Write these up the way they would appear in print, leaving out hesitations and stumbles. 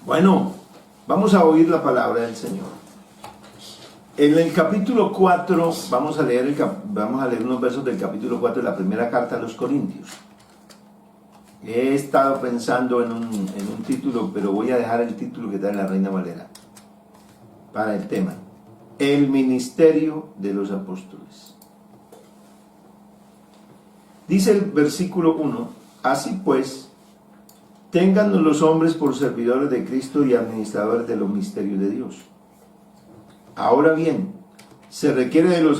Bueno, vamos a oír la palabra del Señor. En el capítulo 4, vamos a leer unos versos del capítulo 4 de la primera carta a los Corintios. He estado pensando en un título, pero voy a dejar el título que trae la Reina Valera para el tema: el ministerio de los apóstoles. Dice el versículo 1: así pues, téngannos los hombres por servidores de Cristo y administradores de los misterios de Dios. Ahora bien, se requiere de los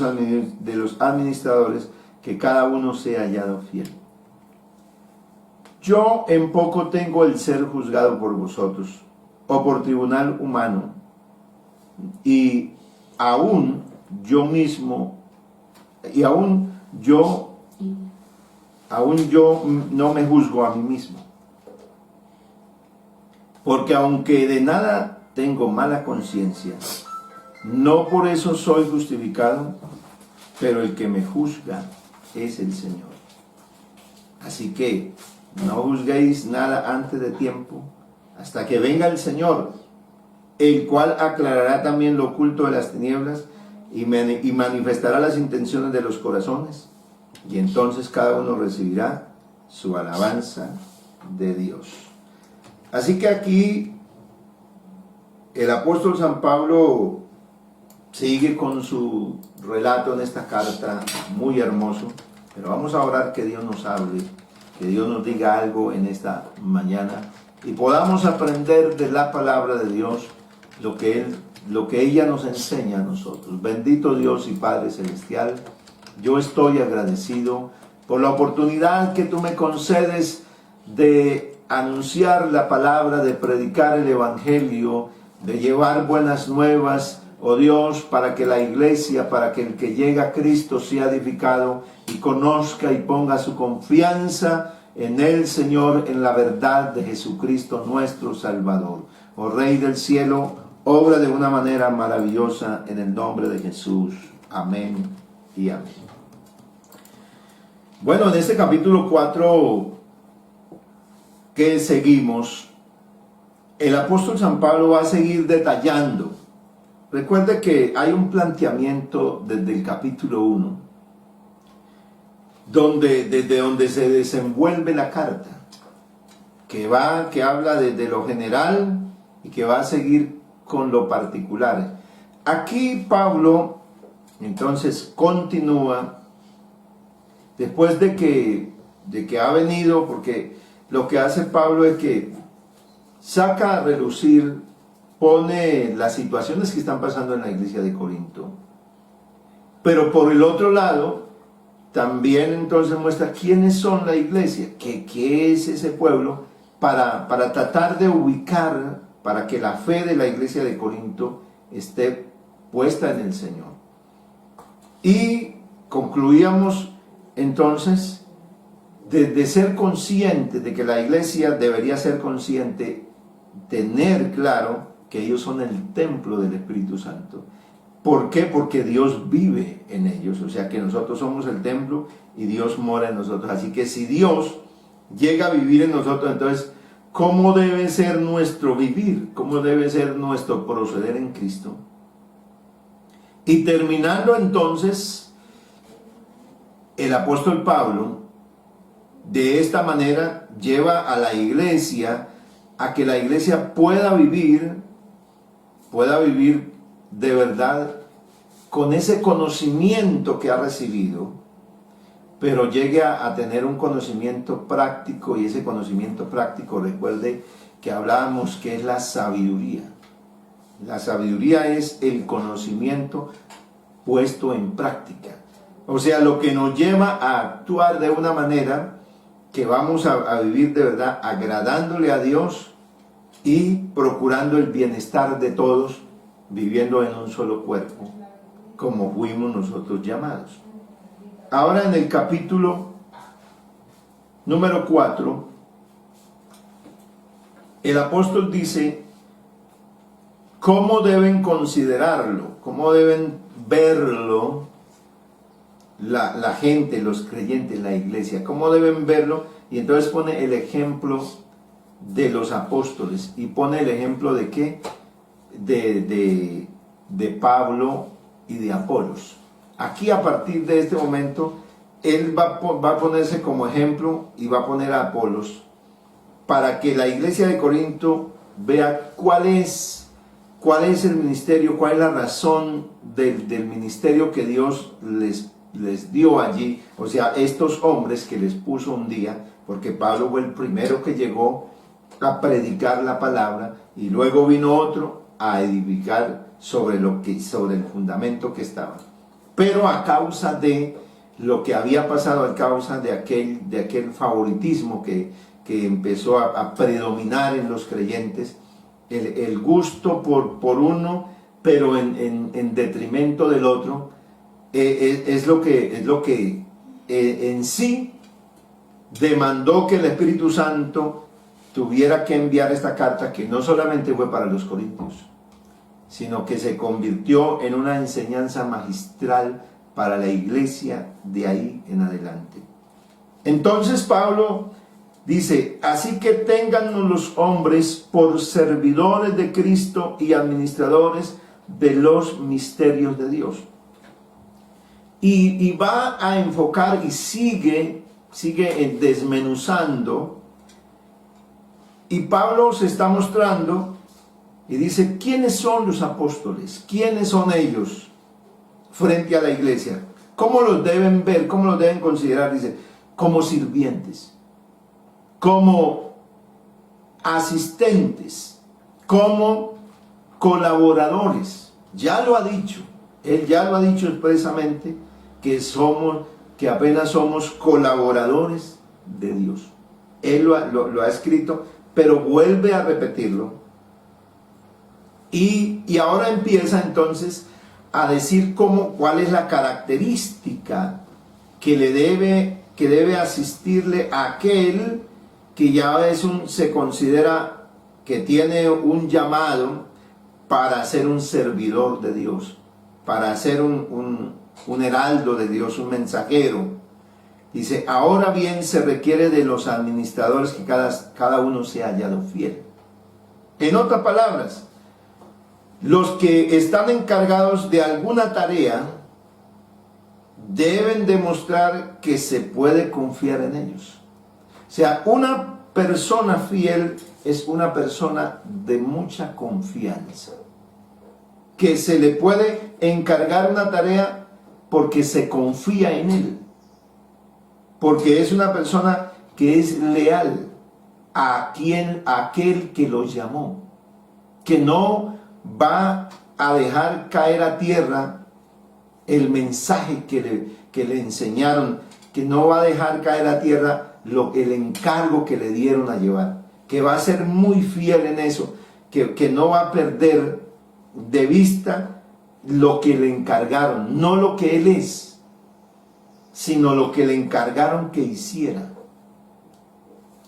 administradores que cada uno sea hallado fiel. Yo en poco tengo el ser juzgado por vosotros, o por tribunal humano, y aún yo no me juzgo a mí mismo. Porque aunque de nada tengo mala conciencia, no por eso soy justificado, pero el que me juzga es el Señor. Así que no juzguéis nada antes de tiempo, hasta que venga el Señor, el cual aclarará también lo oculto de las tinieblas y manifestará las intenciones de los corazones, y entonces cada uno recibirá su alabanza de Dios. Así que aquí el apóstol San Pablo sigue con su relato en esta carta muy hermoso, pero vamos a orar que Dios nos hable, que Dios nos diga algo en esta mañana y podamos aprender de la palabra de Dios lo que ella nos enseña a nosotros. Bendito Dios y Padre Celestial, yo estoy agradecido por la oportunidad que tú me concedes de anunciar la palabra, de predicar el evangelio, de llevar buenas nuevas, oh Dios, para que la iglesia, para que el que llega a Cristo sea edificado y conozca y ponga su confianza en el Señor, en la verdad de Jesucristo nuestro Salvador. Oh Rey del cielo, obra de una manera maravillosa en el nombre de Jesús. Amén y amén. Bueno, en este capítulo 4 que seguimos, el apóstol San Pablo va a seguir detallando. Recuerde que hay un planteamiento desde el capítulo 1, desde donde se desenvuelve la carta, que habla desde lo general y que va a seguir con lo particular. Aquí Pablo entonces continúa, después de que ha venido, porque lo que hace Pablo es que saca a relucir, pone las situaciones que están pasando en la iglesia de Corinto, pero por el otro lado también entonces muestra quiénes son la iglesia, qué es ese pueblo, para tratar de ubicar, para que la fe de la iglesia de Corinto esté puesta en el Señor. Y concluíamos entonces de ser consciente, de que la iglesia debería ser consciente, tener claro que ellos son el templo del Espíritu Santo. ¿Por qué? Porque Dios vive en ellos, o sea que nosotros somos el templo y Dios mora en nosotros. Así que si Dios llega a vivir en nosotros, entonces, ¿cómo debe ser nuestro vivir? ¿Cómo debe ser nuestro proceder en Cristo? Y terminando entonces, el apóstol Pablo de esta manera lleva a la iglesia a que la iglesia pueda vivir de verdad con ese conocimiento que ha recibido, pero llegue a tener un conocimiento práctico, y ese conocimiento práctico, recuerde que hablábamos que es la sabiduría. La sabiduría es el conocimiento puesto en práctica, o sea, lo que nos lleva a actuar de una manera que vamos a vivir de verdad agradándole a Dios y procurando el bienestar de todos, viviendo en un solo cuerpo, como fuimos nosotros llamados. Ahora en el capítulo número 4, el apóstol dice cómo deben considerarlo, cómo deben verlo la gente, los creyentes, la iglesia, cómo deben verlo, y entonces pone el ejemplo de los apóstoles, y pone el ejemplo de qué, de Pablo y de Apolos. Aquí, a partir de este momento, él va a ponerse como ejemplo y va a poner a Apolos para que la iglesia de Corinto vea cuál es el ministerio, cuál es la razón del ministerio que Dios les dio allí. O sea, estos hombres que les puso un día, porque Pablo fue el primero que llegó a predicar la palabra, y luego vino otro a edificar sobre el fundamento que estaba. Pero a causa de lo que había pasado, a causa de aquel favoritismo que empezó a predominar en los creyentes, el gusto por uno, pero en detrimento del otro, es lo que en sí demandó que el Espíritu Santo tuviera que enviar esta carta, que no solamente fue para los corintios, sino que se convirtió en una enseñanza magistral para la iglesia de ahí en adelante. Entonces Pablo dice: así que téngannos los hombres por servidores de Cristo y administradores de los misterios de Dios. Y va a enfocar y sigue desmenuzando, y Pablo se está mostrando y dice: ¿quiénes son los apóstoles? ¿Quiénes son ellos frente a la iglesia? ¿Cómo los deben ver? ¿Cómo los deben considerar? Dice: como sirvientes, como asistentes, como colaboradores. Ya lo ha dicho, él ya lo ha dicho expresamente, que apenas somos colaboradores de Dios. Él lo ha escrito, pero vuelve a repetirlo. Y ahora empieza entonces a decir cuál es la característica que debe asistirle a aquel que ya se considera que tiene un llamado para ser un servidor de Dios, para ser un heraldo de Dios, un mensajero. Dice: ahora bien, se requiere de los administradores que cada uno sea hallado fiel. En otras palabras, los que están encargados de alguna tarea deben demostrar que se puede confiar en ellos. O sea, una persona fiel es una persona de mucha confianza, que se le puede encargar una tarea porque se confía en él, porque es una persona que es leal a aquel que lo llamó, que no va a dejar caer a tierra el mensaje que le enseñaron, que no va a dejar caer a tierra el encargo que le dieron a llevar, que va a ser muy fiel en eso, que no va a perder de vista lo que le encargaron, no lo que él es, sino lo que le encargaron que hiciera.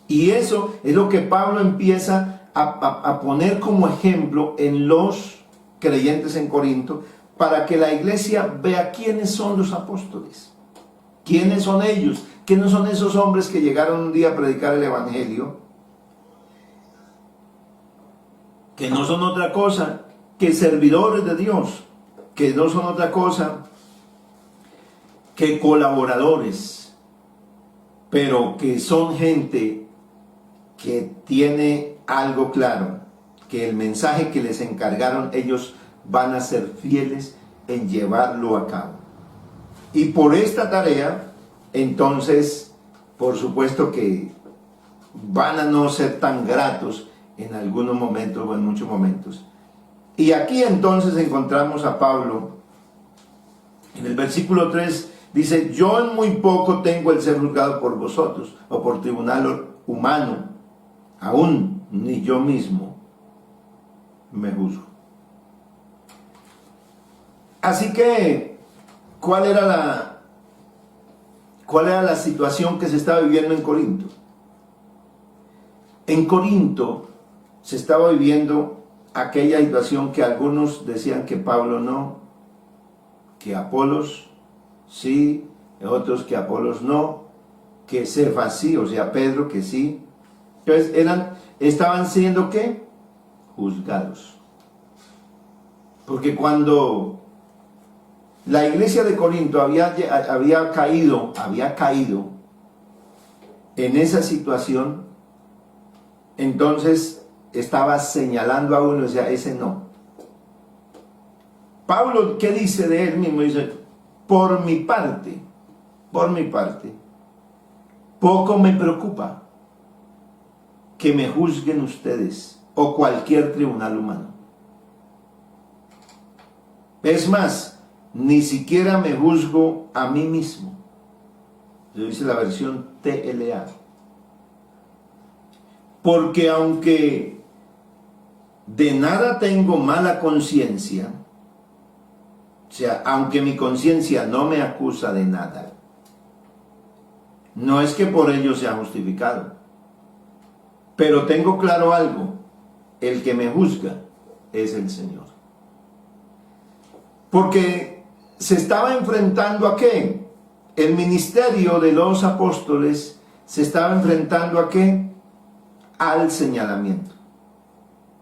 Y eso es lo que Pablo empieza a poner como ejemplo en los creyentes en Corinto, para que la iglesia vea quiénes son los apóstoles, quiénes son ellos, quiénes son esos hombres que llegaron un día a predicar el evangelio, que no son otra cosa que servidores de Dios, que no son otra cosa que colaboradores, pero que son gente que tiene algo claro, que el mensaje que les encargaron ellos van a ser fieles en llevarlo a cabo. Y por esta tarea, entonces, por supuesto que van a no ser tan gratos en algunos momentos o en muchos momentos. Y aquí entonces encontramos a Pablo, en el versículo 3, dice: yo en muy poco tengo el ser juzgado por vosotros, o por tribunal humano, aún ni yo mismo me juzgo. Así que, ¿cuál era la situación que se estaba viviendo en Corinto? En Corinto se estaba viviendo aquella situación que algunos decían que Pablo no, que Apolos sí, otros que Apolos no, que Cefas sí, o sea Pedro que sí. Entonces estaban siendo ¿qué? Juzgados. Porque cuando la iglesia de Corinto había caído en esa situación, entonces estaba señalando a uno, o sea, ese no. Pablo, ¿qué dice de él mismo? Dice, por mi parte, poco me preocupa que me juzguen ustedes o cualquier tribunal humano. Es más, ni siquiera me juzgo a mí mismo. Eso dice la versión TLA. Porque aunque de nada tengo mala conciencia, o sea, aunque mi conciencia no me acusa de nada, no es que por ello sea justificado. Pero tengo claro algo, el que me juzga es el Señor. Porque se estaba enfrentando ¿a qué? El ministerio de los apóstoles se estaba enfrentando ¿a qué? Al señalamiento.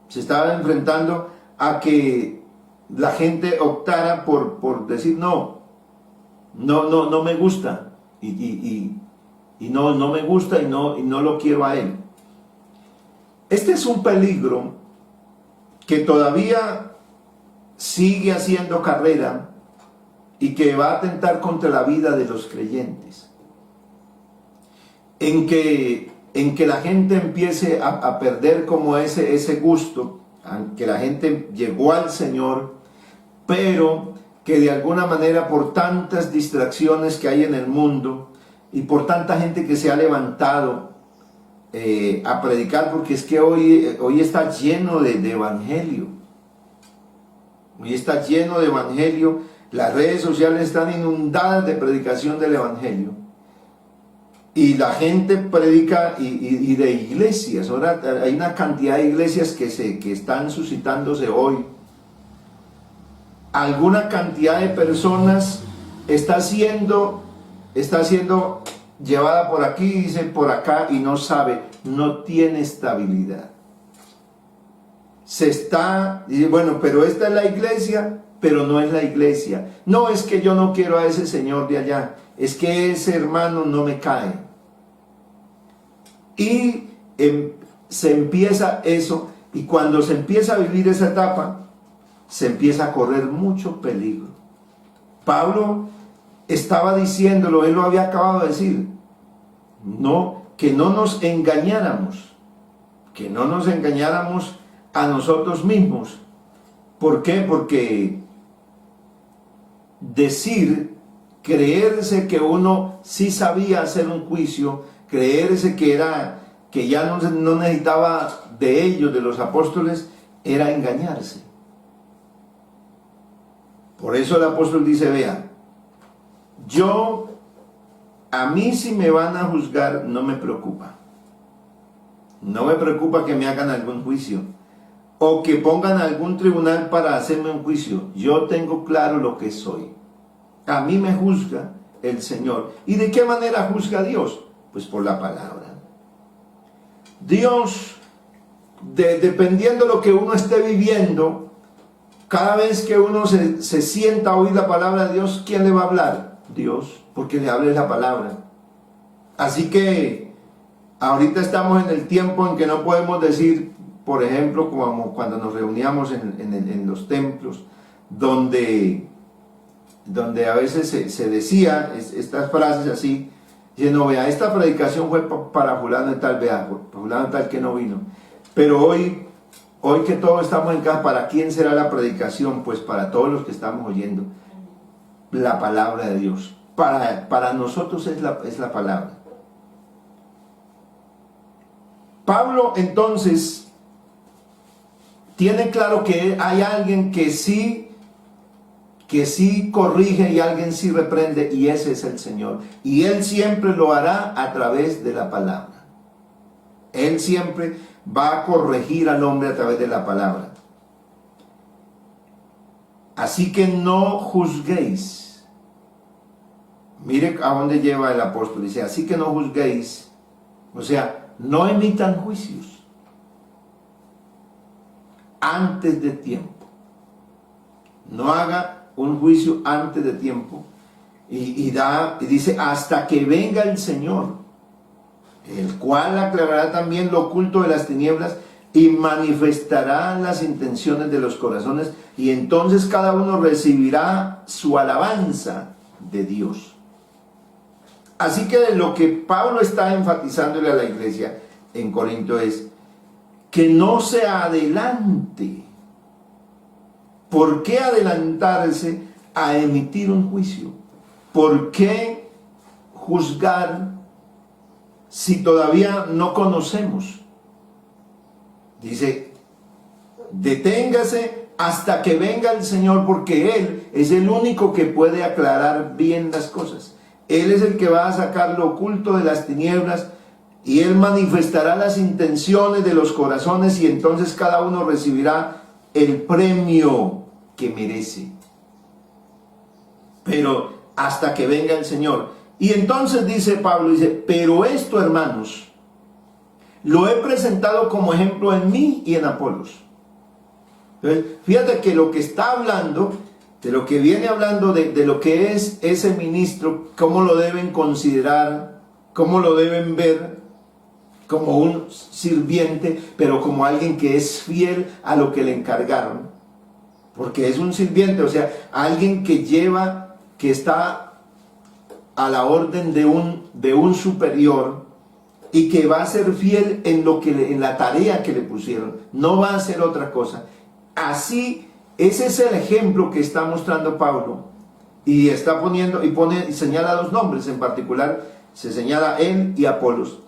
Se estaba enfrentando a que la gente optara por decir no me gusta y no me gusta y no lo quiero a él. Este es un peligro que todavía sigue haciendo carrera y que va a atentar contra la vida de los creyentes. En que la gente empiece a perder como ese gusto, que la gente llegó al Señor, pero que de alguna manera por tantas distracciones que hay en el mundo y por tanta gente que se ha levantado a predicar, porque es que hoy está lleno de evangelio. Hoy está lleno de evangelio. Las redes sociales están inundadas de predicación del evangelio. Y la gente predica y de iglesias. Ahora hay una cantidad de iglesias que están suscitándose hoy. Alguna cantidad de personas está siendo llevada por aquí, dice por acá, y no sabe, no tiene estabilidad. Dice, bueno, pero esta es la iglesia, pero no es la iglesia. No es que yo no quiero a ese señor de allá, es que ese hermano no me cae. Y se empieza eso, y cuando se empieza a vivir esa etapa, se empieza a correr mucho peligro. Pablo estaba diciéndolo, él lo había acabado de decir, que no nos engañáramos a nosotros mismos. ¿Por qué? Porque creerse que uno sí sabía hacer un juicio, creerse que ya no necesitaba de ellos, de los apóstoles, era engañarse. Por eso el apóstol dice, vea, a mí si me van a juzgar, no me preocupa. No me preocupa que me hagan algún juicio o que pongan algún tribunal para hacerme un juicio. Yo tengo claro lo que soy. A mí me juzga el Señor. ¿Y de qué manera juzga a Dios? Pues por la palabra. Dios, dependiendo de lo que uno esté viviendo, cada vez que uno se sienta a oír la palabra de Dios, ¿quién le va a hablar? Dios, porque le habla la palabra. Así que ahorita estamos en el tiempo en que no podemos decir, por ejemplo, como cuando nos reuníamos en los templos, donde a veces se decía estas frases así, diciendo, vea, esta predicación fue para fulano de tal, vea, fulano de tal que no vino. Pero hoy que todos estamos en casa, ¿para quién será la predicación? Pues para todos los que estamos oyendo la palabra de Dios. Para nosotros es la palabra. Pablo entonces tiene claro que hay alguien que sí corrige y alguien sí reprende, y ese es el Señor. Y Él siempre lo hará a través de la palabra. Él siempre va a corregir al hombre a través de la palabra. Así que no juzguéis. Mire a dónde lleva el apóstol. Dice, así que no juzguéis. O sea, no emitan juicios. antes de tiempo. No haga un juicio antes de tiempo. Y dice, hasta que venga el Señor, el cual aclarará también lo oculto de las tinieblas y manifestará las intenciones de los corazones, y entonces cada uno recibirá su alabanza de Dios. Así que lo que Pablo está enfatizándole a la iglesia en Corinto es que no se adelante. ¿Por qué adelantarse a emitir un juicio? ¿Por qué juzgar si todavía no conocemos? Dice, deténgase hasta que venga el Señor, porque Él es el único que puede aclarar bien las cosas. Él es el que va a sacar lo oculto de las tinieblas, y Él manifestará las intenciones de los corazones, y entonces cada uno recibirá el premio que merece. Pero hasta que venga el Señor. Y entonces dice Pablo, dice, pero esto, hermanos, lo he presentado como ejemplo en mí y en Apolos. Entonces, fíjate que lo que está hablando, de lo que viene hablando de lo que es ese ministro, cómo lo deben considerar, cómo lo deben ver, como un sirviente, pero como alguien que es fiel a lo que le encargaron. Porque es un sirviente, o sea, alguien que lleva, que está a la orden de un superior, y que va a ser fiel en la tarea que le pusieron, no va a hacer otra cosa. Así, ese es el ejemplo que está mostrando Pablo, y está poniendo, y señala dos nombres en particular, se señala él y Apolos,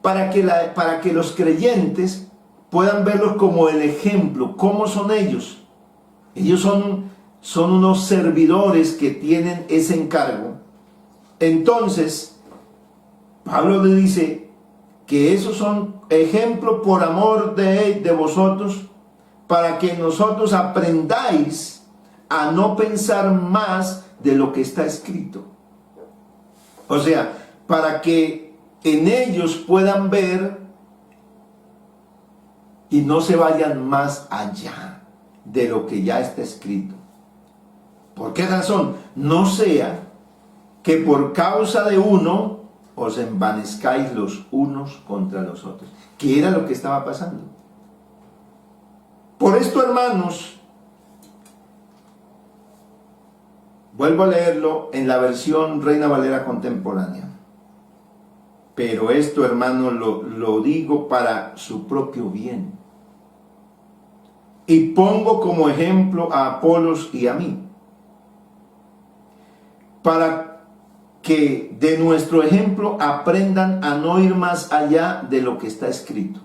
para que los creyentes puedan verlos como el ejemplo. ¿Cómo son ellos? Ellos son unos servidores que tienen ese encargo. Entonces, Pablo le dice que esos son ejemplos por amor de vosotros, para que nosotros aprendáis a no pensar más de lo que está escrito. O sea, para que en ellos puedan ver y no se vayan más allá de lo que ya está escrito. ¿Por qué razón? No sea que por causa de uno os envanezcáis los unos contra los otros, que era lo que estaba pasando. Por esto, hermanos, vuelvo a leerlo en la versión Reina Valera contemporánea. Pero esto, hermanos, lo digo para su propio bien. Y pongo como ejemplo a Apolos y a mí, para que de nuestro ejemplo aprendan a no ir más allá de lo que está escrito.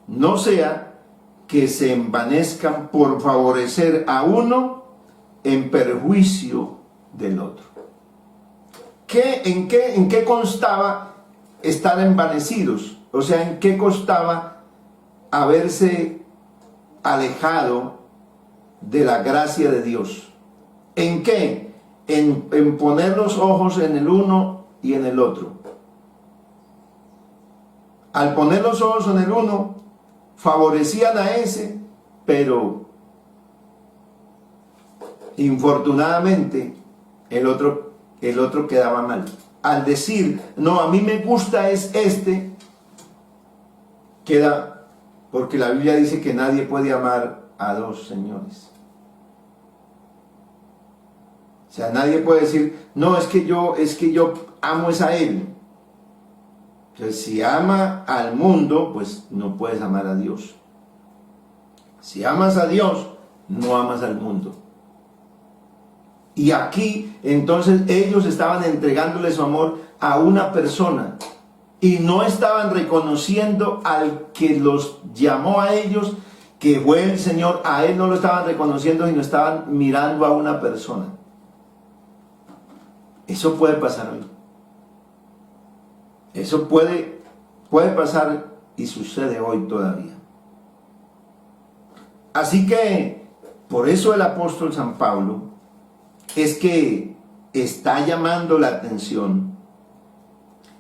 No sea que se envanezcan por favorecer a uno en perjuicio del otro. ¿En qué constaba estar envanecidos? O sea, ¿en qué costaba haberse alejado de la gracia de Dios? ¿En qué? En poner los ojos en el uno y en el otro. Al poner los ojos en el uno, favorecían a ese, pero infortunadamente el otro quedaba mal. Al decir, no, a mí me gusta es este, queda, porque la Biblia dice que nadie puede amar a dos señores. O sea, nadie puede decir, no, es que yo amo es a él. Entonces, si ama al mundo, pues no puedes amar a Dios. Si amas a Dios, no amas al mundo. Y aquí, entonces, ellos estaban entregándole su amor a una persona y no estaban reconociendo al que los llamó a ellos, que fue el Señor. A Él no lo estaban reconociendo, sino estaban mirando a una persona. Eso puede pasar hoy. Eso puede pasar y sucede hoy todavía. Así que, por eso el apóstol San Pablo es que está llamando la atención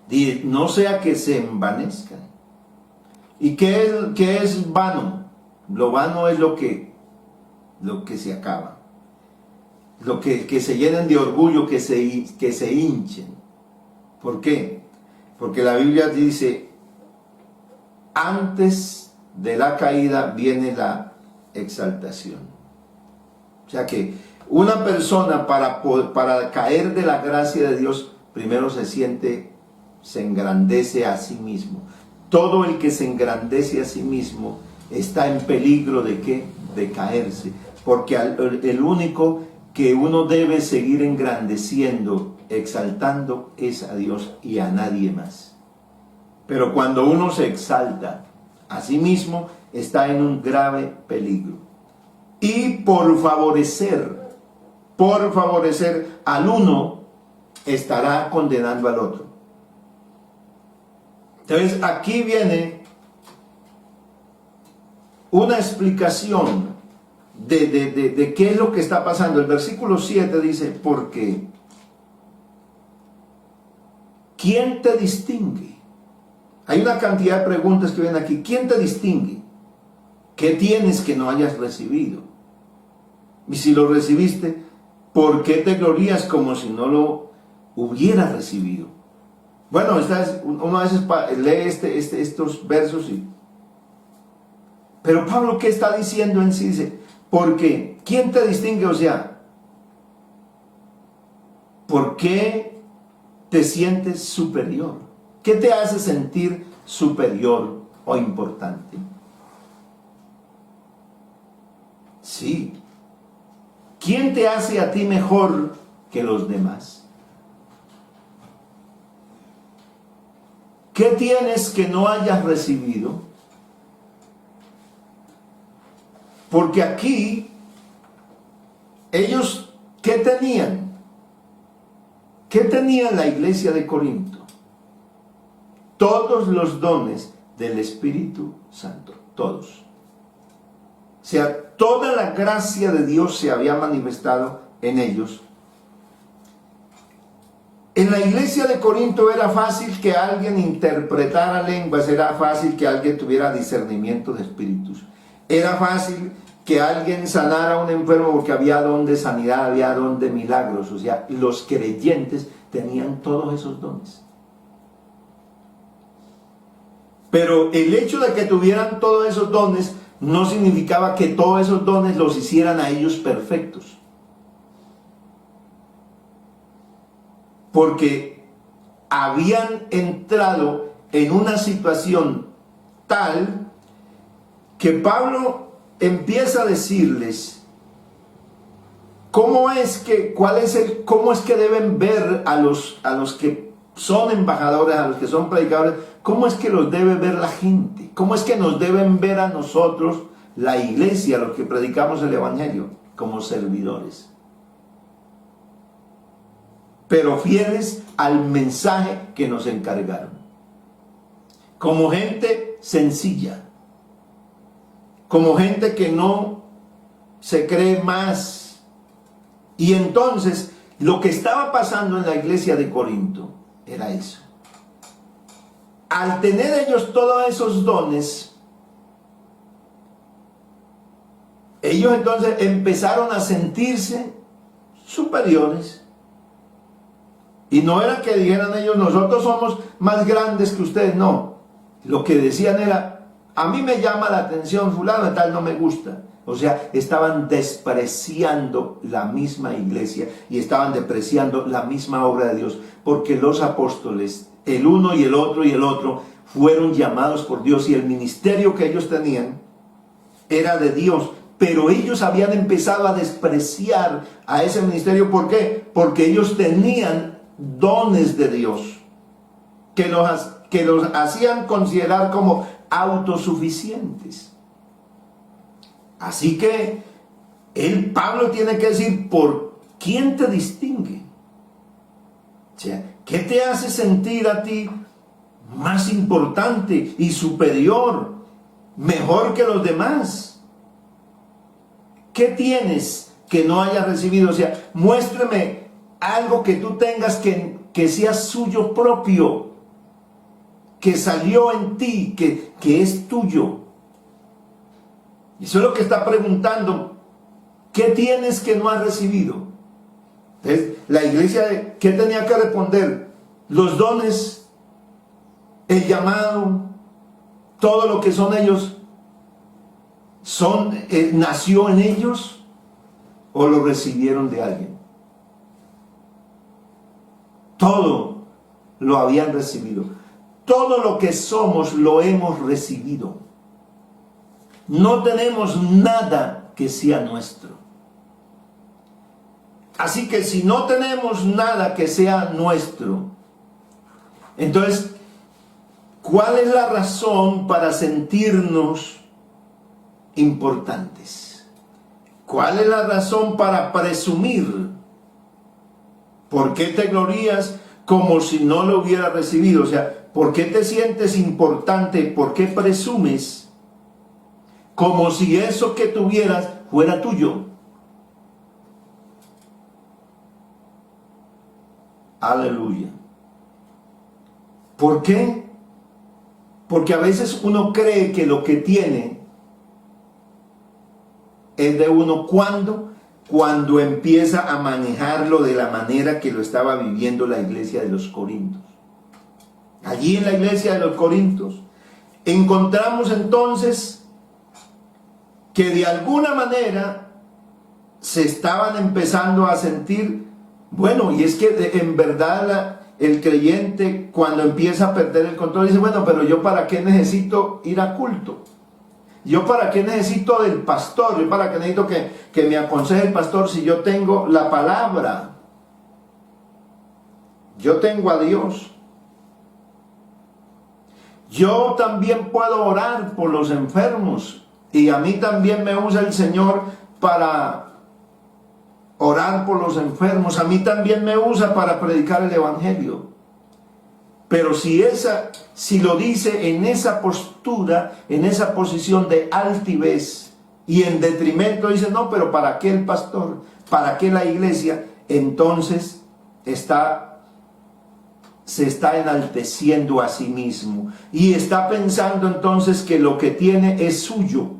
de no sea que se envanezcan. ¿Y qué es vano? Lo vano es lo que se acaba. Lo que se llenen de orgullo, que se hinchen. ¿Por qué? Porque la Biblia dice, antes de la caída viene la exaltación. O sea que una persona para caer de la gracia de Dios, primero se engrandece a sí mismo. Todo el que se engrandece a sí mismo está en peligro ¿de qué? De caerse. Porque el único que uno debe seguir engrandeciendo, exaltando, es a Dios y a nadie más. Pero cuando uno se exalta a sí mismo, está en un grave peligro. Y por favorecer al uno, estará condenando al otro. Entonces aquí viene una explicación de qué es lo que está pasando. El versículo 7 dice, porque ¿quién te distingue? Hay una cantidad de preguntas que vienen aquí. ¿Quién te distingue? ¿Qué tienes que no hayas recibido? Y si lo recibiste, ¿por qué te glorías como si no lo hubieras recibido? Bueno, uno a veces lee estos versos pero Pablo, ¿qué está diciendo en sí? Dice, porque ¿quién te distingue? O sea, ¿por qué te sientes superior? ¿Qué te hace sentir superior o importante? Sí. ¿Quién te hace a ti mejor que los demás? ¿Qué tienes que no hayas recibido? Porque aquí, ellos, ¿qué tenían? ¿Qué tenía la iglesia de Corinto? Todos los dones del Espíritu Santo, todos. O sea, toda la gracia de Dios se había manifestado en ellos. En la iglesia de Corinto era fácil que alguien interpretara lenguas, era fácil que alguien tuviera discernimiento de espíritus, era fácil que alguien sanara a un enfermo porque había don de sanidad, había don de milagros. O sea, los creyentes tenían todos esos dones. Pero el hecho de que tuvieran todos esos dones no significaba que todos esos dones los hicieran a ellos perfectos. Porque habían entrado en una situación tal que Pablo empieza a decirles cómo es que deben ver a los que son embajadores, a los que son predicadores, cómo es que los debe ver la gente, cómo es que nos deben ver a nosotros, la iglesia, los que predicamos el evangelio, como servidores, pero fieles al mensaje que nos encargaron, como gente sencilla, como gente que no se cree más. Y entonces lo que estaba pasando en la iglesia de Corinto era eso. Al tener ellos todos esos dones, ellos entonces empezaron a sentirse superiores. Y no era que dijeran ellos, nosotros somos más grandes que ustedes, no. Lo que decían era, a mí me llama la atención fulano de tal, no me gusta. O sea, estaban despreciando la misma iglesia y estaban despreciando la misma obra de Dios, porque los apóstoles, el uno y el otro, fueron llamados por Dios y el ministerio que ellos tenían era de Dios. Pero ellos habían empezado a despreciar a ese ministerio. ¿Por qué? Porque ellos tenían dones de Dios que los hacían considerar como autosuficientes. Así que Pablo tiene que decir, ¿por quién te distingue? O sea, ¿qué te hace sentir a ti más importante y superior, mejor que los demás? ¿Qué tienes que no hayas recibido? O sea, muéstrame algo que tú tengas que sea suyo propio, que salió en ti, que es tuyo. Eso es lo que está preguntando. ¿Qué tienes que no has recibido? Entonces, la iglesia, ¿qué tenía que responder? Los dones, el llamado, todo lo que son ellos, ¿nació en ellos o lo recibieron de alguien? Todo lo habían recibido. Todo lo que somos lo hemos recibido. No tenemos nada que sea nuestro. Así que si no tenemos nada que sea nuestro, entonces, ¿cuál es la razón para sentirnos importantes? ¿Cuál es la razón para presumir? ¿Por qué te glorías como si no lo hubieras recibido? O sea, ¿por qué te sientes importante? ¿Por qué presumes como si eso que tuvieras fuera tuyo? Aleluya. ¿Por qué? Porque a veces uno cree que lo que tiene es de uno. Cuando empieza a manejarlo de la manera que lo estaba viviendo la iglesia de los Corintios. Allí en la iglesia de los Corintios encontramos entonces que de alguna manera se estaban empezando a sentir, bueno, y es que en verdad el creyente cuando empieza a perder el control dice, bueno, pero yo para qué necesito ir a culto, yo para qué necesito del pastor, yo para qué necesito que me aconseje el pastor si yo tengo la palabra, yo tengo a Dios. Yo también puedo orar por los enfermos y a mí también me usa el Señor para orar por los enfermos, a mí también me usa para predicar el evangelio. Pero si lo dice en esa postura, en esa posición de altivez y en detrimento, dice, no, pero ¿para qué el pastor? ¿Para qué la iglesia? Entonces se está enalteciendo a sí mismo y está pensando entonces que lo que tiene es suyo,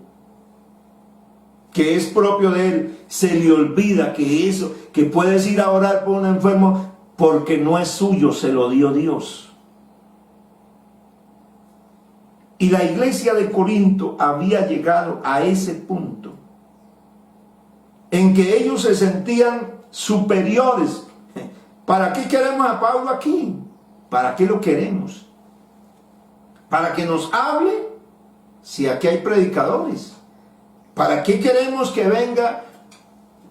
que es propio de él. Se le olvida que puedes ir a orar por un enfermo porque no es suyo, se lo dio Dios. Y la iglesia de Corinto había llegado a ese punto en que ellos se sentían superiores. ¿Para qué queremos a Pablo aquí? ¿Para qué lo queremos? ¿Para que nos hable? Si aquí hay predicadores. ¿Para qué queremos que venga?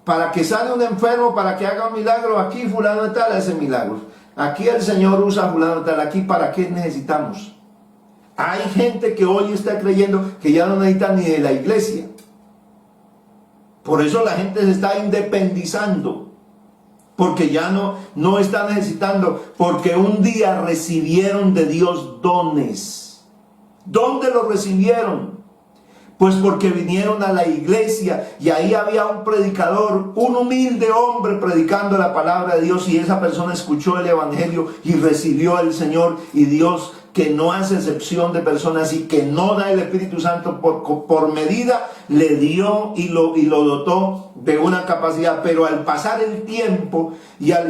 Para que sane un enfermo, para que haga un milagro. Aquí fulano de tal hace milagros. Aquí el Señor usa fulano de tal. Aquí ¿para qué necesitamos? Hay gente que hoy está creyendo que ya no necesita ni de la iglesia. Por eso la gente se está independizando. Porque ya no está necesitando. Porque un día recibieron de Dios dones. ¿Dónde los recibieron? Pues porque vinieron a la iglesia y ahí había un predicador, un humilde hombre predicando la palabra de Dios, y esa persona escuchó el evangelio y recibió al Señor. Y Dios, que no hace excepción de personas y que no da el Espíritu Santo por medida, le dio y lo dotó de una capacidad. Pero al pasar el tiempo y al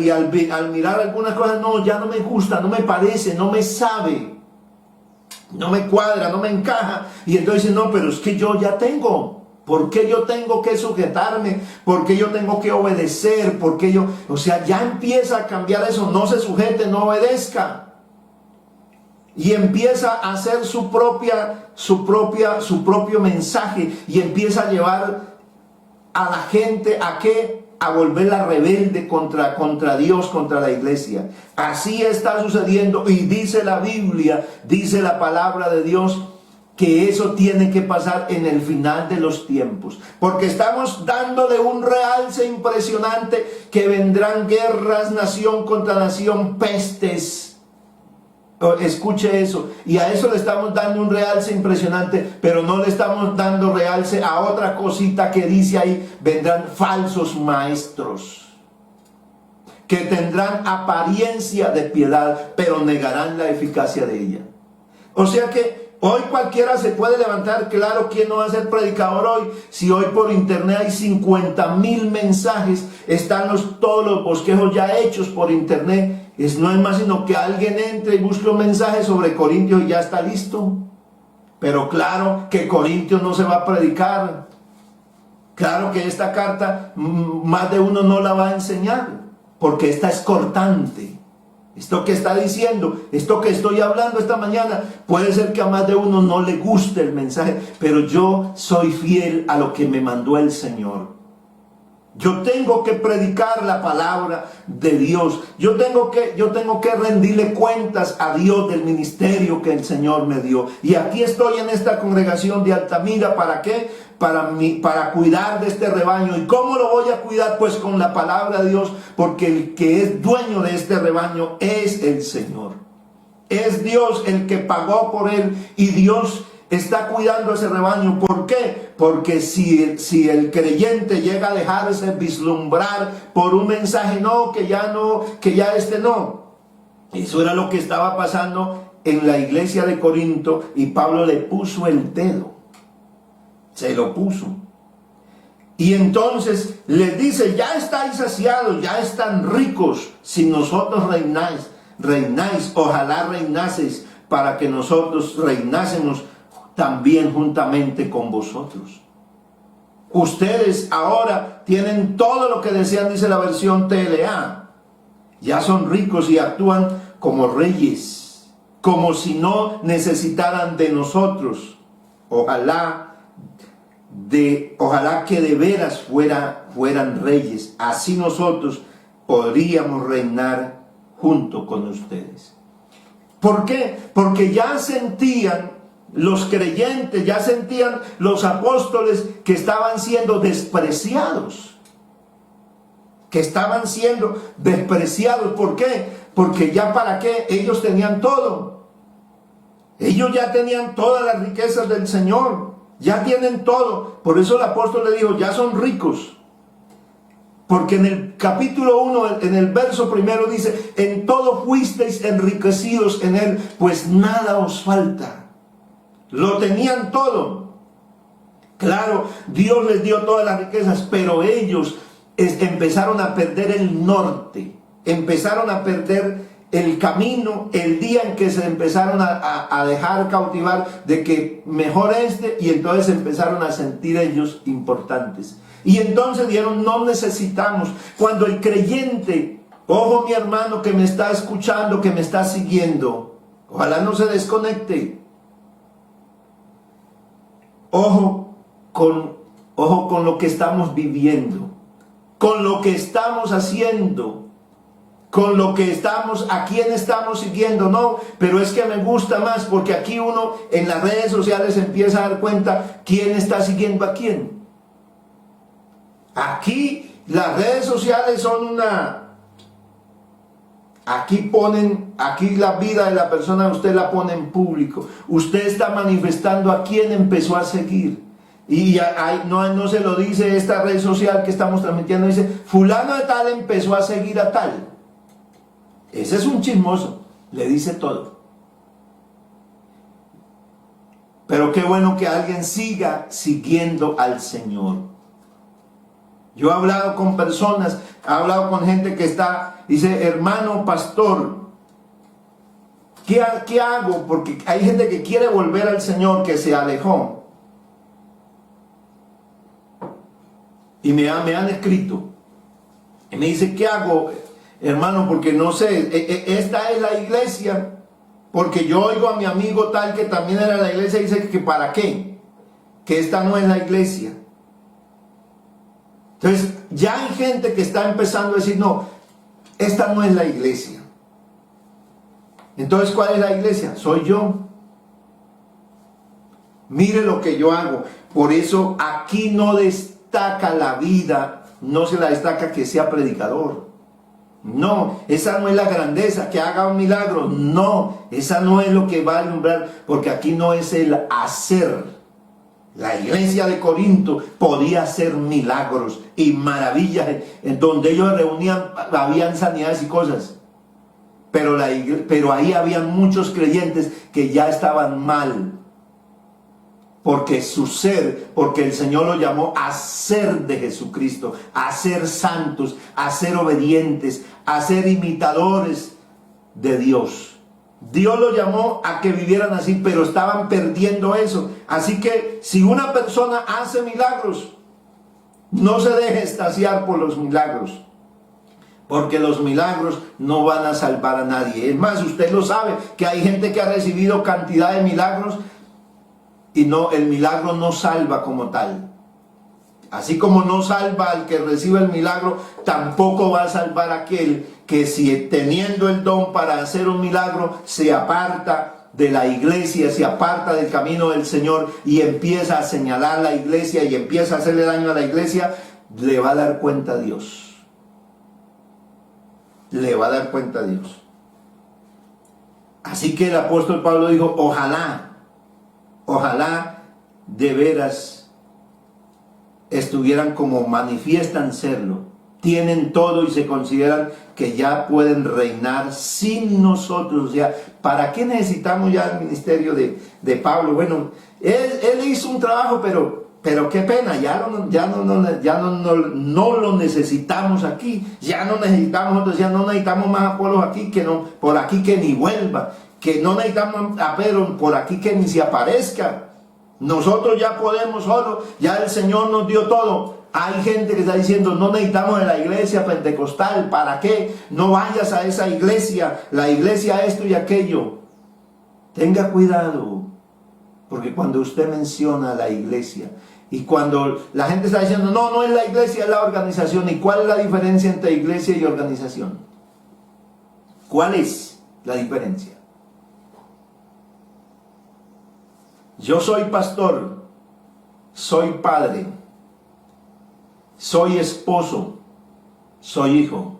mirar algunas cosas, no, ya no me gusta, no me parece, no me sabe, no me cuadra, no me encaja. Y entonces dice, no, pero es que yo ya tengo. ¿Por qué yo tengo que sujetarme? ¿Por qué yo tengo que obedecer? ¿Por qué yo? O sea, ya empieza a cambiar eso. No se sujete, no obedezca. Y empieza a hacer su propio mensaje. Y empieza a llevar a la gente a qué? A volverla rebelde contra Dios, contra la iglesia. Así está sucediendo, y dice la Biblia, dice la palabra de Dios, que eso tiene que pasar en el final de los tiempos, porque estamos dándole un realce impresionante, que vendrán guerras, nación contra nación, pestes. Escuche eso, y a eso le estamos dando un realce impresionante, pero no le estamos dando realce a otra cosita que dice ahí: vendrán falsos maestros, que tendrán apariencia de piedad, pero negarán la eficacia de ella. O sea que hoy cualquiera se puede levantar. Claro, ¿quién no va a ser predicador hoy? Si hoy por internet hay 50.000 mensajes, están todos los bosquejos ya hechos por internet. No es más sino que alguien entre y busque un mensaje sobre Corintios y ya está listo. Pero claro que Corintios no se va a predicar. Claro que esta carta más de uno no la va a enseñar, porque esta es cortante. Esto que está diciendo, esto que estoy hablando esta mañana, puede ser que a más de uno no le guste el mensaje, pero yo soy fiel a lo que me mandó el Señor. Yo tengo que predicar la palabra de Dios. Yo tengo que rendirle cuentas a Dios del ministerio que el Señor me dio. Y aquí estoy en esta congregación de Altamira. ¿Para qué? Para cuidar de este rebaño. ¿Y cómo lo voy a cuidar? Pues con la palabra de Dios, porque el que es dueño de este rebaño es el Señor. Es Dios el que pagó por él, y Dios está cuidando ese rebaño. ¿Por qué? Porque si el creyente llega a dejarse vislumbrar por un mensaje, que ya no. Eso era lo que estaba pasando en la iglesia de Corinto, y Pablo le puso el dedo. Se lo puso. Y entonces les dice: ya estáis saciados, ya están ricos. Si nosotros reináis, ojalá reinaseis, para que nosotros reinásemos también juntamente con vosotros. Ustedes ahora tienen todo lo que desean, dice la versión TLA. Ya son ricos y actúan como reyes, como si no necesitaran de nosotros. Ojalá que de veras fueran reyes. Así nosotros podríamos reinar junto con ustedes. ¿Por qué? Porque ya sentían los creyentes, ya sentían los apóstoles que estaban siendo despreciados. ¿Por qué? Porque ya para qué, ellos tenían todo. Ellos ya tenían todas las riquezas del Señor. Ya tienen todo. Por eso el apóstol le dijo: ya son ricos. Porque en el capítulo 1, en el verso primero dice: en todo fuisteis enriquecidos en él, pues nada os falta. Lo tenían todo. Claro, Dios les dio todas las riquezas, pero ellos empezaron a perder el norte, empezaron a perder el camino el día en que se empezaron a dejar cautivar de que mejor y entonces empezaron a sentir ellos importantes. Y entonces dijeron: no necesitamos. Cuando el creyente, ojo mi hermano que me está escuchando, que me está siguiendo, ojalá no se desconecte. Ojo con lo que estamos viviendo, con lo que estamos haciendo, a quién estamos siguiendo. No, pero es que me gusta más, porque aquí uno en las redes sociales empieza a dar cuenta quién está siguiendo a quién. Aquí las redes sociales son aquí la vida de la persona usted la pone en público. Usted está manifestando a quién empezó a seguir. Y no se lo dice esta red social que estamos transmitiendo, dice: fulano de tal empezó a seguir a tal. Ese es un chismoso, le dice todo. Pero qué bueno que alguien siga siguiendo al Señor. Yo he hablado con personas, he hablado con gente que dice: hermano pastor, ¿qué hago? Porque hay gente que quiere volver al Señor, que se alejó. Y me han escrito. Y me dice: ¿qué hago, hermano? Porque no sé, esta es la iglesia. Porque yo oigo a mi amigo tal que también era la iglesia y dice que ¿para qué? Que esta no es la iglesia. Entonces ya hay gente que está empezando a decir: no, esta no es la iglesia. Entonces, ¿cuál es la iglesia? Soy yo. Mire lo que yo hago. Por eso aquí no destaca la vida, no se la destaca que sea predicador. No, esa no es la grandeza, que haga un milagro. No, esa no es lo que va a alumbrar, porque aquí no es el hacer. La iglesia de Corinto podía hacer milagros y maravillas, en donde ellos reunían, habían sanidades y cosas. pero ahí había muchos creyentes que ya estaban mal. Porque su ser, porque el Señor lo llamó a ser de Jesucristo, a ser santos, a ser obedientes, a ser imitadores de Dios. Dios lo llamó a que vivieran así, pero estaban perdiendo eso. Así que si una persona hace milagros, no se deje extasiar por los milagros, porque los milagros no van a salvar a nadie. Es más, usted lo sabe, que hay gente que ha recibido cantidad de milagros y no, el milagro no salva como tal. Así como no salva al que recibe el milagro, tampoco va a salvar a aquel que, si teniendo el don para hacer un milagro, se aparta de la iglesia, se aparta del camino del Señor y empieza a señalar la iglesia y empieza a hacerle daño a la iglesia. Le va a dar cuenta a Dios. Le va a dar cuenta a Dios. Así que el apóstol Pablo dijo, ojalá de veras estuvieran como manifiestan serlo. Tienen todo y se consideran que ya pueden reinar sin nosotros. O sea, ¿para qué necesitamos ya el ministerio de Pablo? Bueno, él hizo un trabajo, pero qué pena, ya no lo necesitamos aquí. Ya no necesitamos nosotros, ya no necesitamos más Apolos aquí, que no, por aquí que ni vuelva. Que no necesitamos a Pedro por aquí, que ni se aparezca. Nosotros ya podemos solo, ya el Señor nos dio todo. Hay gente que está diciendo, no necesitamos de la iglesia pentecostal, ¿para qué? No vayas a esa iglesia, la iglesia esto y aquello. Tenga cuidado, porque cuando usted menciona la iglesia, y cuando la gente está diciendo, no es la iglesia, es la organización. ¿Y cuál es la diferencia entre iglesia y organización? ¿Cuál es la diferencia? Yo soy pastor, soy padre, soy esposo, soy hijo.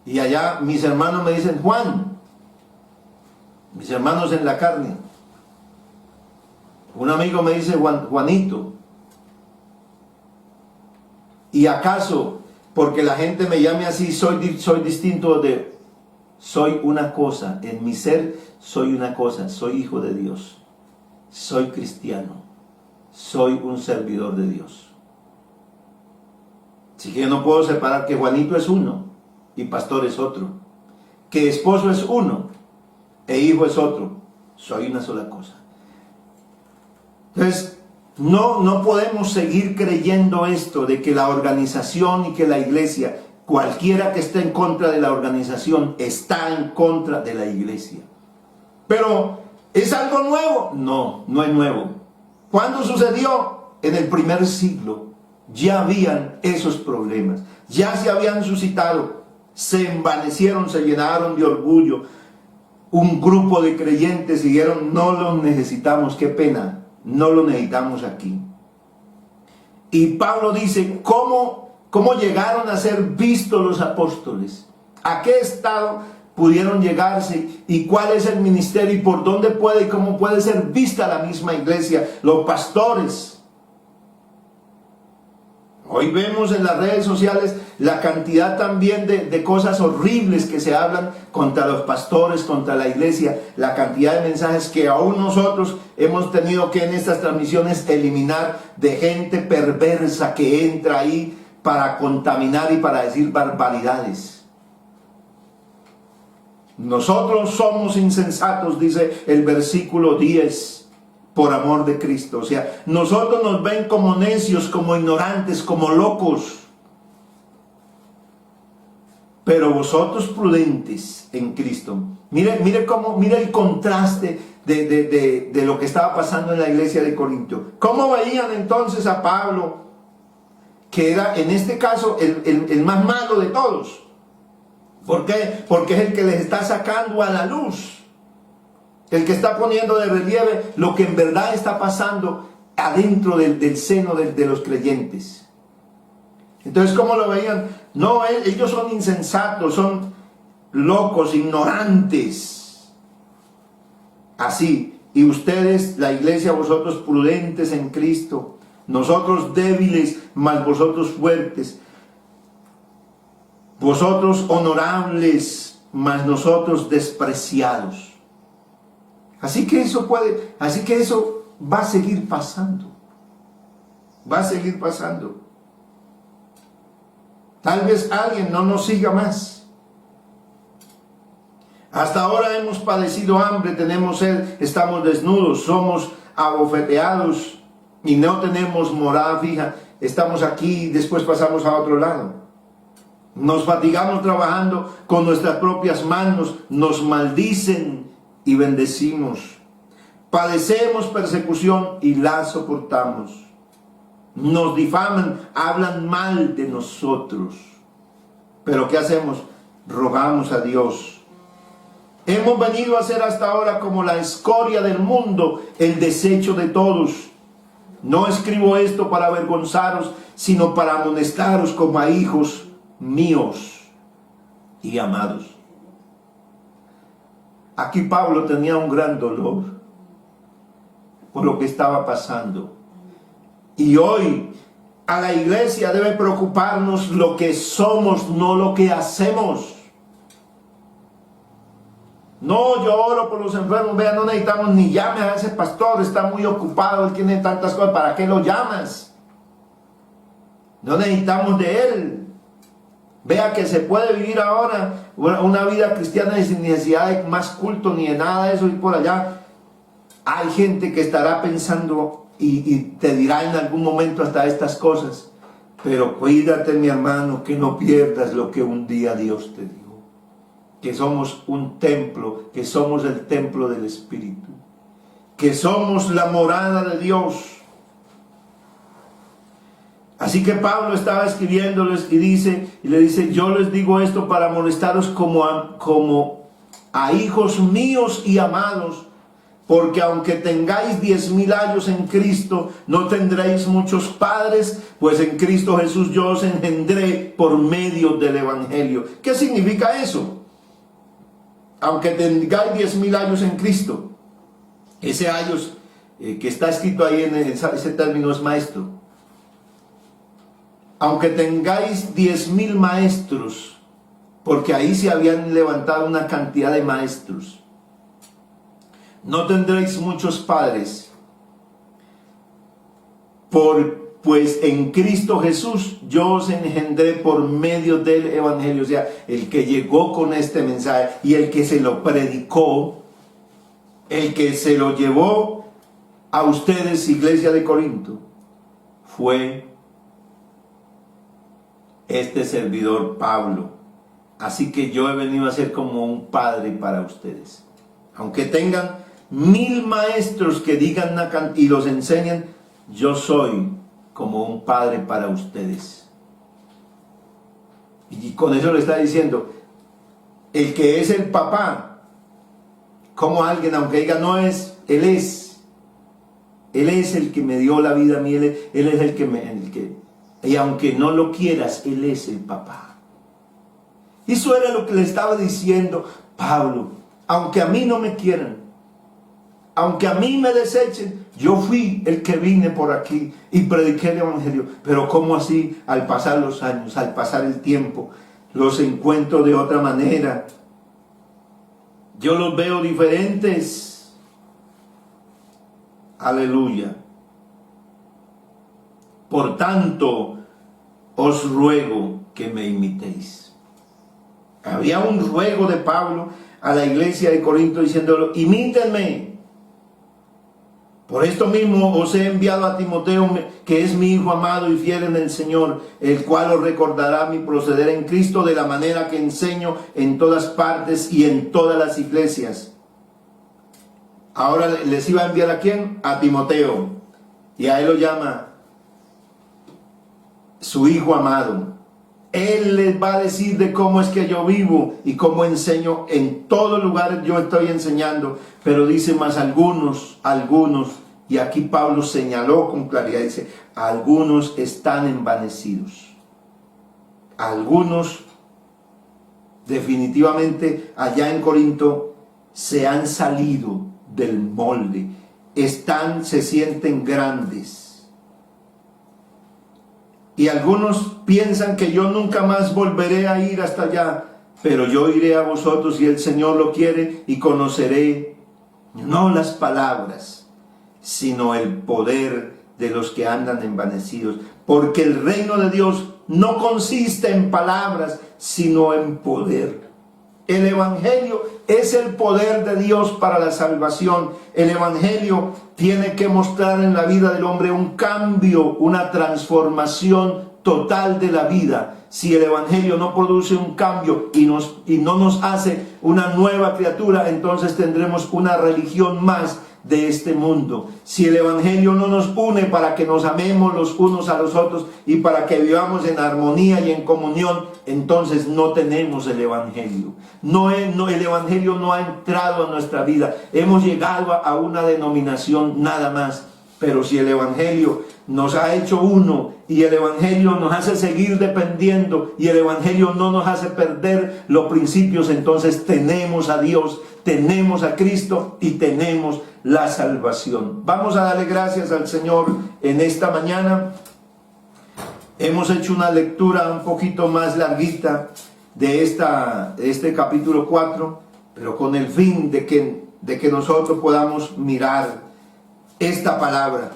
Y allá mis hermanos me dicen Juan, mis hermanos en la carne. Un amigo me dice Juanito. ¿Y acaso porque la gente me llame así soy distinto de... Soy una cosa, en mi ser soy una cosa, soy hijo de Dios, soy cristiano, soy un servidor de Dios. Así que yo no puedo separar que Juanito es uno y pastor es otro, que esposo es uno e hijo es otro. Soy una sola cosa. Entonces, no podemos seguir creyendo esto de que la organización y que la iglesia... Cualquiera que esté en contra de la organización está en contra de la iglesia. Pero, ¿es algo nuevo? No es nuevo. ¿Cuándo sucedió? En el primer siglo. Ya habían esos problemas. Ya se habían suscitado. Se envanecieron, se llenaron de orgullo. Un grupo de creyentes dijeron, no los necesitamos, qué pena. No lo necesitamos aquí. Y Pablo dice, ¿cómo llegaron a ser vistos los apóstoles? ¿A qué estado pudieron llegarse? ¿Y cuál es el ministerio? ¿Y por dónde puede y cómo puede ser vista la misma iglesia? Los pastores. Hoy vemos en las redes sociales la cantidad también de cosas horribles que se hablan contra los pastores, contra la iglesia. La cantidad de mensajes que aún nosotros hemos tenido que en estas transmisiones eliminar, de gente perversa que entra ahí para contaminar y para decir barbaridades. Nosotros somos insensatos, dice el versículo 10, por amor de Cristo. O sea, nosotros nos ven como necios, como ignorantes, como locos. Pero vosotros prudentes en Cristo. Mire el contraste de lo que estaba pasando en la iglesia de Corinto. ¿Cómo veían entonces a Pablo, que era en este caso el más malo de todos? ¿Por qué? Porque es el que les está sacando a la luz, el que está poniendo de relieve lo que en verdad está pasando adentro del seno de los creyentes. Entonces, ¿cómo lo veían? No, ellos son insensatos, son locos, ignorantes. Así, y ustedes, la iglesia, vosotros prudentes en Cristo, nosotros débiles, mas vosotros fuertes. Vosotros honorables, mas nosotros despreciados. Así que eso va a seguir pasando. Va a seguir pasando. Tal vez alguien no nos siga más. Hasta ahora hemos padecido hambre, tenemos sed, estamos desnudos, somos abofeteados y no tenemos morada fija. Estamos aquí y después pasamos a otro lado. Nos fatigamos trabajando con nuestras propias manos, nos maldicen y bendecimos. Padecemos persecución y la soportamos. Nos difaman, hablan mal de nosotros. Pero ¿qué hacemos? Rogamos a Dios. Hemos venido a ser hasta ahora como la escoria del mundo, el desecho de todos. No escribo esto para avergonzaros, sino para amonestaros como a hijos míos y amados. Aquí Pablo tenía un gran dolor por lo que estaba pasando. Y hoy a la iglesia debe preocuparnos lo que somos, no lo que hacemos. No, yo oro por los enfermos. Vean, no necesitamos ni llame a ese pastor, está muy ocupado, él tiene tantas cosas, ¿para qué lo llamas? No necesitamos de él. Vea que se puede vivir ahora una vida cristiana sin necesidad de más culto ni de nada de eso, y por allá hay gente que estará pensando y te dirá en algún momento hasta estas cosas, pero cuídate, mi hermano, que no pierdas lo que un día Dios te dio. Que somos un templo, que somos el templo del Espíritu, que somos la morada de Dios. Así que Pablo estaba escribiéndoles y le dice, yo les digo esto para molestaros como a hijos míos y amados, porque aunque tengáis 10,000 años en Cristo, no tendréis muchos padres, pues en Cristo Jesús yo os engendré por medio del Evangelio. ¿Qué significa eso? Aunque tengáis 10,000 años en Cristo, ese años que está escrito ahí en ese término es maestro. Aunque tengáis 10,000 maestros, porque ahí se habían levantado una cantidad de maestros, no tendréis muchos padres, pues en Cristo Jesús yo os engendré por medio del Evangelio. O sea, el que llegó con este mensaje y el que se lo predicó, el que se lo llevó a ustedes, iglesia de Corinto, fue este servidor Pablo. Así que yo he venido a ser como un padre para ustedes. Aunque tengan 1000 maestros que digan y los enseñen, yo soy como un padre para ustedes. Y con eso le está diciendo, el que es el papá, como alguien, aunque diga no es, él es el que me dio la vida a mí, él es el que y aunque no lo quieras, él es el papá. Eso era lo que le estaba diciendo Pablo. Aunque a mí no me quieran, aunque a mí me desechen, yo fui el que vine por aquí y prediqué el Evangelio. Pero ¿cómo así? Al pasar los años, al pasar el tiempo, los encuentro de otra manera. Yo los veo diferentes. Aleluya. Por tanto, os ruego que me imitéis. Había un ruego de Pablo a la iglesia de Corinto diciéndolo, imítenme. Por esto mismo os he enviado a Timoteo, que es mi hijo amado y fiel en el Señor, el cual os recordará mi proceder en Cristo de la manera que enseño en todas partes y en todas las iglesias. Ahora les iba a enviar ¿a quién? A Timoteo. Y a él lo llama su hijo amado. Él les va a decir de cómo es que yo vivo y cómo enseño. En todos lugares yo estoy enseñando, pero dice más algunos, y aquí Pablo señaló con claridad, dice, algunos están envanecidos. Algunos definitivamente allá en Corinto se han salido del molde, se sienten grandes. Y algunos piensan que yo nunca más volveré a ir hasta allá, pero yo iré a vosotros si el Señor lo quiere y conoceré no las palabras, sino el poder de los que andan envanecidos. Porque el reino de Dios no consiste en palabras, sino en poder. El Evangelio es el poder de Dios para la salvación. El Evangelio tiene que mostrar en la vida del hombre un cambio, una transformación total de la vida. Si el Evangelio no produce un cambio y no nos hace una nueva criatura, entonces tendremos una religión más de este mundo. Si el Evangelio no nos une para que nos amemos los unos a los otros y para que vivamos en armonía y en comunión, entonces no tenemos el Evangelio. El Evangelio no ha entrado a nuestra vida. Hemos llegado a una denominación nada más. Pero si el Evangelio nos ha hecho uno y el Evangelio nos hace seguir dependiendo y el Evangelio no nos hace perder los principios, entonces tenemos a Dios, tenemos a Cristo y tenemos la salvación. Vamos a darle gracias al Señor en esta mañana. Hemos hecho una lectura un poquito más larguita de este capítulo 4, pero con el fin de que nosotros podamos mirar esta palabra.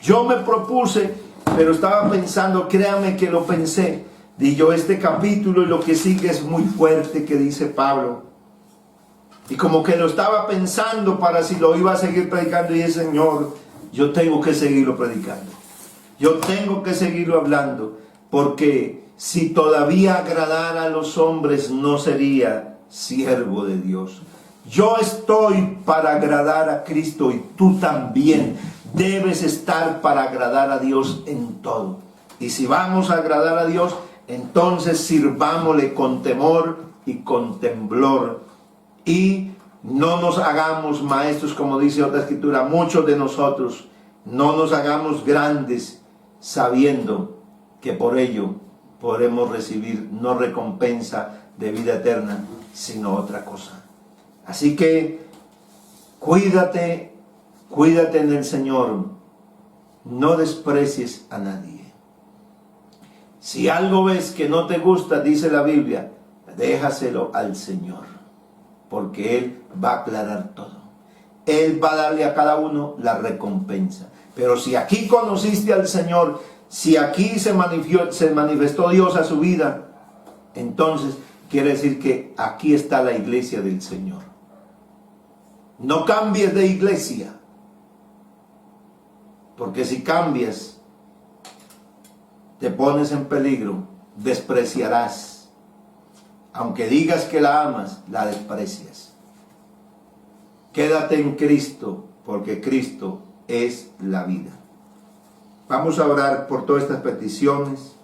Yo me propuse, pero estaba pensando, créame que lo pensé, y yo este capítulo y lo que sigue es muy fuerte que dice Pablo, y como que lo estaba pensando para si lo iba a seguir predicando, y el Señor, yo tengo que seguirlo predicando, yo tengo que seguirlo hablando, porque si todavía agradara a los hombres no sería siervo de Dios. Yo estoy para agradar a Cristo y tú también debes estar para agradar a Dios en todo. Y si vamos a agradar a Dios, entonces sirvámosle con temor y con temblor. Y no nos hagamos maestros, como dice otra escritura, muchos de nosotros, no nos hagamos grandes sabiendo que por ello podremos recibir no recompensa de vida eterna, sino otra cosa. Así que cuídate en el Señor, no desprecies a nadie. Si algo ves que no te gusta, dice la Biblia, déjaselo al Señor, porque Él va a aclarar todo. Él va a darle a cada uno la recompensa. Pero si aquí conociste al Señor, si aquí se manifestó Dios a su vida, entonces quiere decir que aquí está la iglesia del Señor. No cambies de iglesia, porque si cambias, te pones en peligro, despreciarás. Aunque digas que la amas, la desprecias. Quédate en Cristo, porque Cristo es la vida. Vamos a orar por todas estas peticiones.